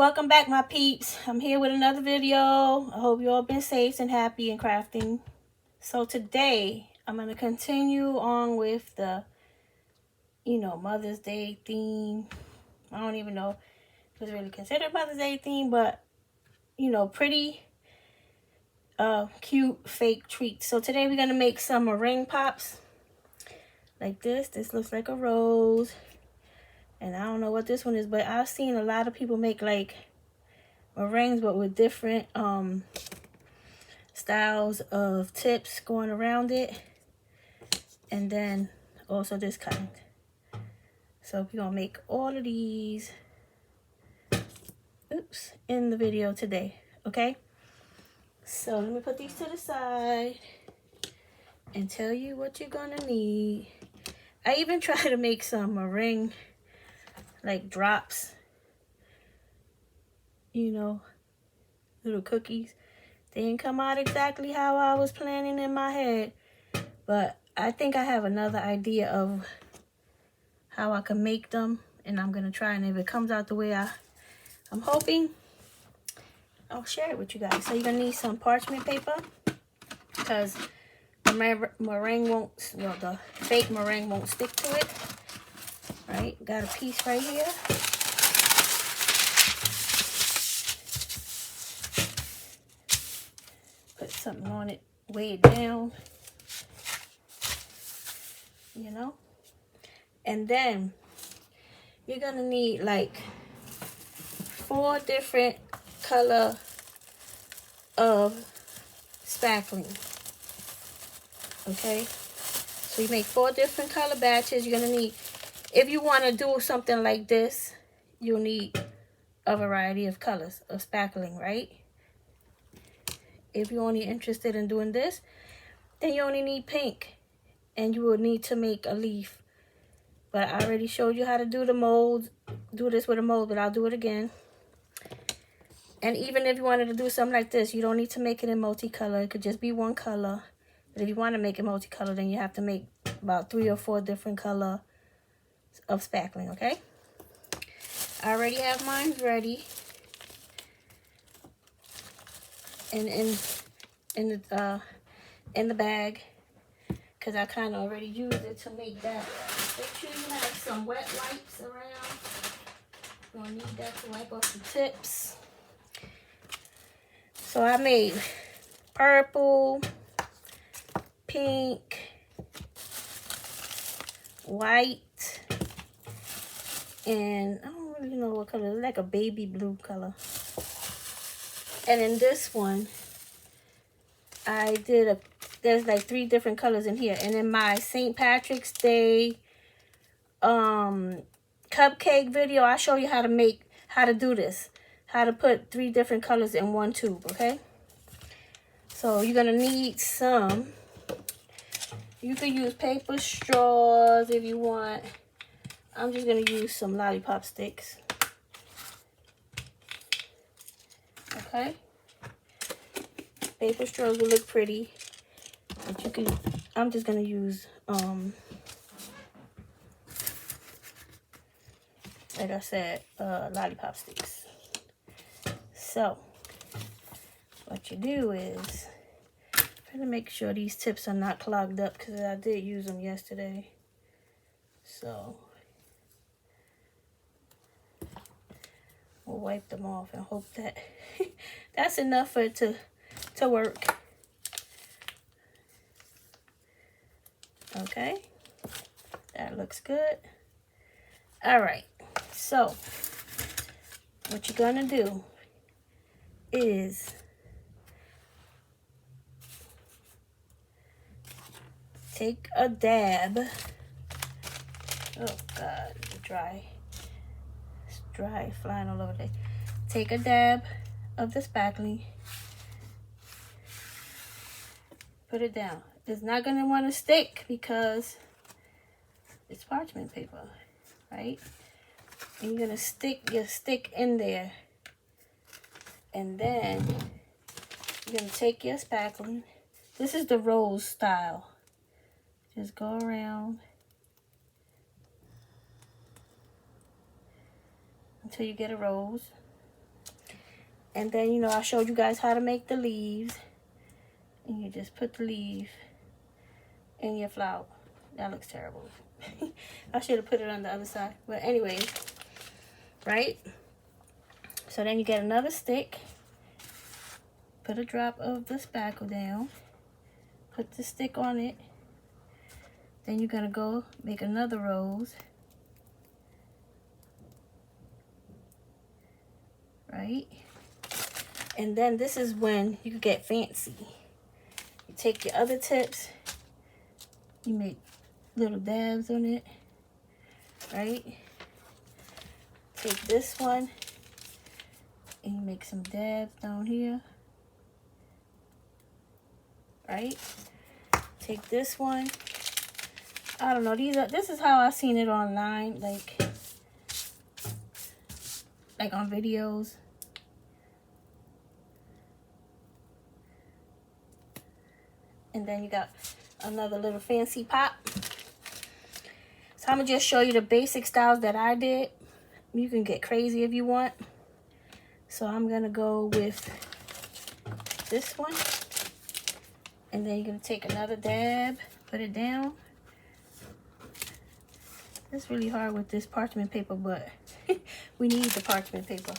Welcome back, my peeps. I'm here with another video. I hope you all been safe and happy and crafting. So today I'm going to continue on with the Mother's Day theme. I don't even know if it's really considered Mother's Day theme, but pretty cute fake treats. So today we're going to make some meringue pops like this. This looks like a rose. And I don't know what this one is, but I've seen a lot of people make like meringues, but with different styles of tips going around it. And then also this kind. So we're going to make all of these, in the video today, okay? So let me put these to the side and tell you what you're going to need. I even try to make some meringue like drops, little cookies. They didn't come out exactly how I was planning in my head, but I think I have another idea of how I can make them, and I'm gonna try, and if it comes out the way I'm hoping, I'll share it with you guys. So you're gonna need some parchment paper because the meringue won't, the fake meringue won't stick to it. Right, got a piece right here. Put something on it, weigh it down, and then you're gonna need like 4 different color of spackling. Okay, so you make 4 different color batches. You're gonna need, if you want to do something like this, you'll need a variety of colors of spackling, right? If you're only interested in doing this, then you only need pink, and you will need to make a leaf. But I already showed you how to do the mold, do this with a mold, but I'll do it again. And even if you wanted to do something like this, you don't need to make it in multicolor. It could just be one color. But if you want to make it multicolor, then you have to make about 3 or 4 different color of spackling, okay? I already have mine ready. And in the bag, because I kind of already used it to make that. Make sure you have some wet wipes around. You're gonna need that to wipe off the tips. So I made purple, pink, white, and I don't really know what color. It's like a baby blue color. And in this one, there's like 3 different colors in here. And in my St. Patrick's Day cupcake video, I show you how to do this. How to put 3 different colors in one tube, okay? So you're gonna need some. You can use paper straws if you want. I'm just gonna use some lollipop sticks. Okay? Paper straws will look pretty, but you can, I'm just gonna use like I said, lollipop sticks. So what you do is try to make sure these tips are not clogged up, because I did use them yesterday. So we'll wipe them off and hope that that's enough for it to work. Okay, that looks good. All right, so what you're gonna do is take a dab. Oh God, it's dry. It's dry, flying all over there. Take a dab of the spackling. Put it down. It's not going to want to stick because it's parchment paper, right? And you're going to stick your stick in there. And then you're going to take your spackling. This is the rose style. Just go around until you get a rose. And then, you know, I showed you guys how to make the leaves. And you just put the leaf in your flower. That looks terrible. I should have put it on the other side. But anyways, right? So then you get another stick. Put a drop of the spackle down. Put the stick on it. Then you're going to go make another rose. Right? And then this is when you get fancy. You take your other tips. You make little dabs on it. Right? Take this one. And you make some dabs down here. Right? Take this one. I don't know, this is how I seen it online, like on videos. And then you got another little fancy pop. So I'm gonna just show you the basic styles that I did. You can get crazy if you want. So I'm gonna go with this one. And then you're gonna take another dab, put it down. It's really hard with this parchment paper, but we need the parchment paper.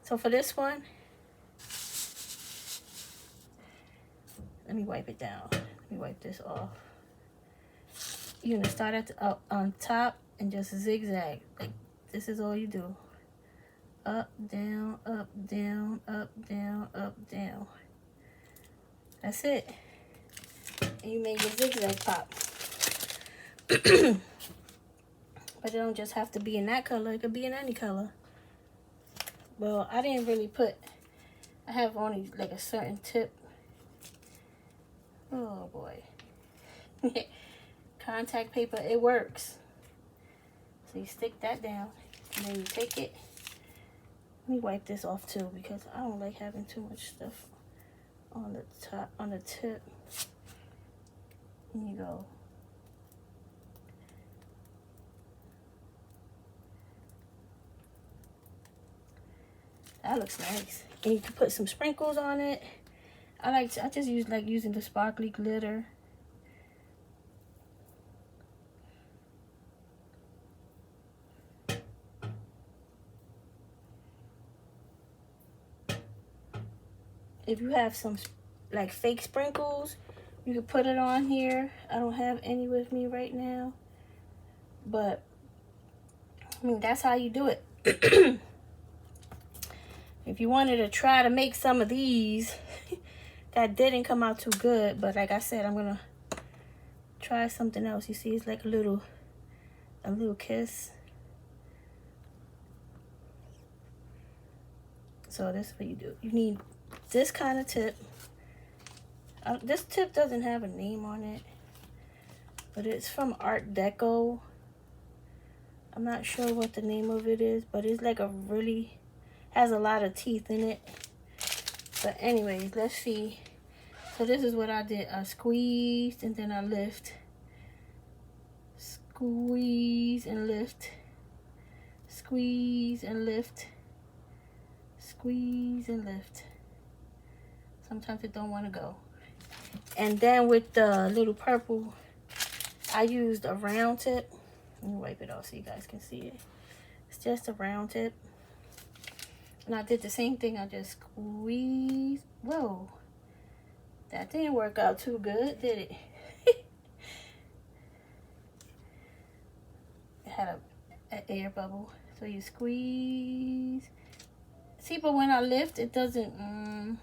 So for this one, let me wipe it down. Let me wipe this off. You're gonna start at the, on top and just zigzag. Like this is all you do. Up, down, up, down, up, down, up, down. That's it. And you make your zigzag pop. But it don't just have to be in that color. It could be in any color. Well, I didn't really put... I have only like a certain tip. Oh, boy. Contact paper, it works. So you stick that down. And then you take it. Let me wipe this off too, because I don't like having too much stuff on the top, on the tip. Here you go. That looks nice. And you can put some sprinkles on it. I just like using the sparkly glitter. If you have some like fake sprinkles, you can put it on here. I don't have any with me right now. But I mean, that's how you do it. If you wanted to try to make some of these, that didn't come out too good. But like I said, I'm gonna try something else. You see, it's like a little kiss. So this is what you do. You need this kind of tip. This tip doesn't have a name on it, but it's from Art Deco. I'm not sure what the name of it is, but it's like a really... has a lot of teeth in it. But anyways, let's see. So this is what I did. I squeezed and then I lift. Squeeze and lift. Squeeze and lift. Squeeze and lift. Sometimes it don't want to go. And then with the little purple, I used a round tip. Let me wipe it off so you guys can see it. It's just a round tip. And I did the same thing. I just squeezed. Whoa. That didn't work out too good, did it? It had an air bubble. So you squeeze. See, but when I lift, it doesn't...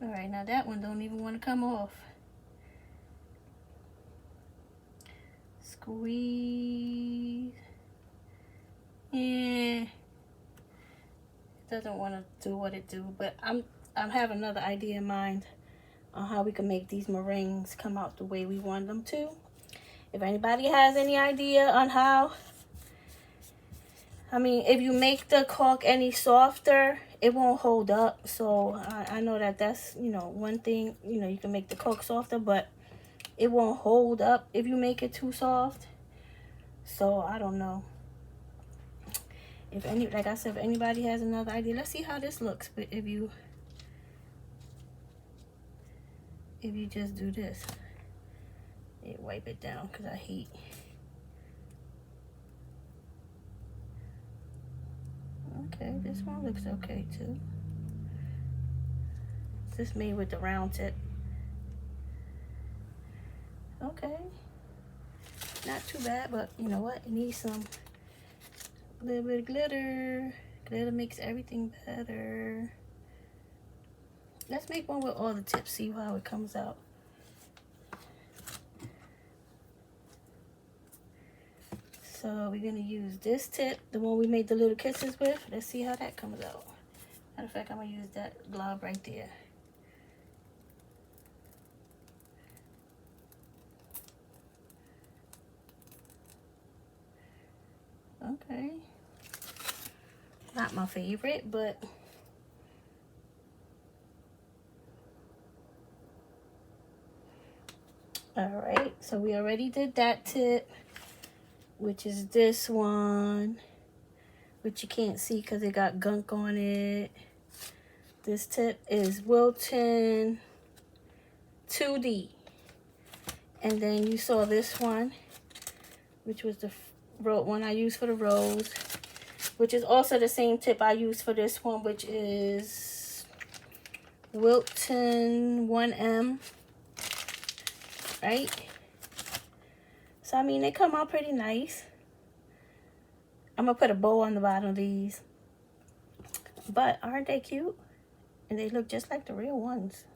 Alright, now that one don't even want to come off. Squeeze. Yeah. It doesn't want to do what it do, but I'm have another idea in mind on how we can make these meringues come out the way we want them to. If anybody has any idea on how, I mean, if you make the caulk any softer, it won't hold up. So I know that that's, you know, one thing, you know, you can make the caulk softer, but it won't hold up if you make it too soft. So I don't know. If any, like I said, if anybody has another idea, let's see how this looks. But if you just do this, you wipe it down because I hate. Okay, this one looks okay too. This made with the round tip. Okay, not too bad, but you know what? It needs some little bit of glitter. Glitter makes everything better. Let's make one with all the tips. See how it comes out. So we're gonna use this tip, the one we made the little kisses with. Let's see how that comes out. Matter of fact, I'm gonna use that glove right there. Okay. Not my favorite, but all right. So we already did that tip, which is this one, which you can't see because it got gunk on it. This tip is Wilton 2D. And then you saw this one, which was the one I used for the rose, which is also the same tip I used for this one, which is Wilton 1M, right? So, I mean, they come out pretty nice. I'm going to put a bow on the bottom of these. But aren't they cute? And they look just like the real ones.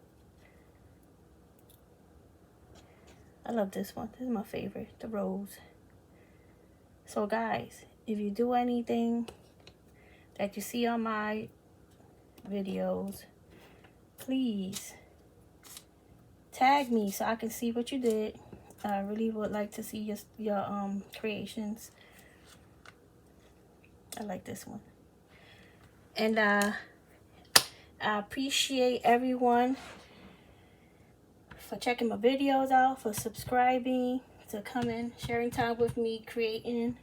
I love this one. This is my favorite, the rose. So guys, if you do anything that you see on my videos, please tag me so I can see what you did. I really would like to see your creations. I like this one. And I appreciate everyone for checking my videos out, for subscribing, to coming, sharing time with me, creating.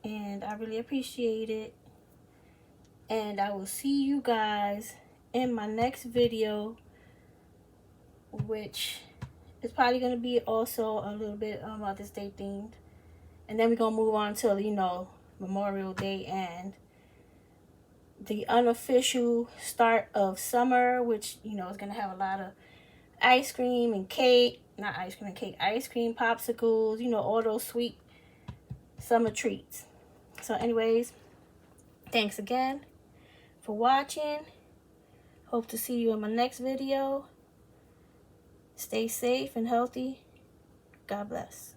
And I really appreciate it. And I will see you guys in my next video, which is probably going to be also a little bit Mother's Day themed. And then we're going to move on till, you know, Memorial Day and the unofficial start of summer, which, you know, is going to have a lot of ice cream and cake. Not ice cream and cake. Ice cream, popsicles, you know, all those sweet summer treats. So anyways, thanks again for watching. Hope to see you in my next video. Stay safe and healthy. God bless.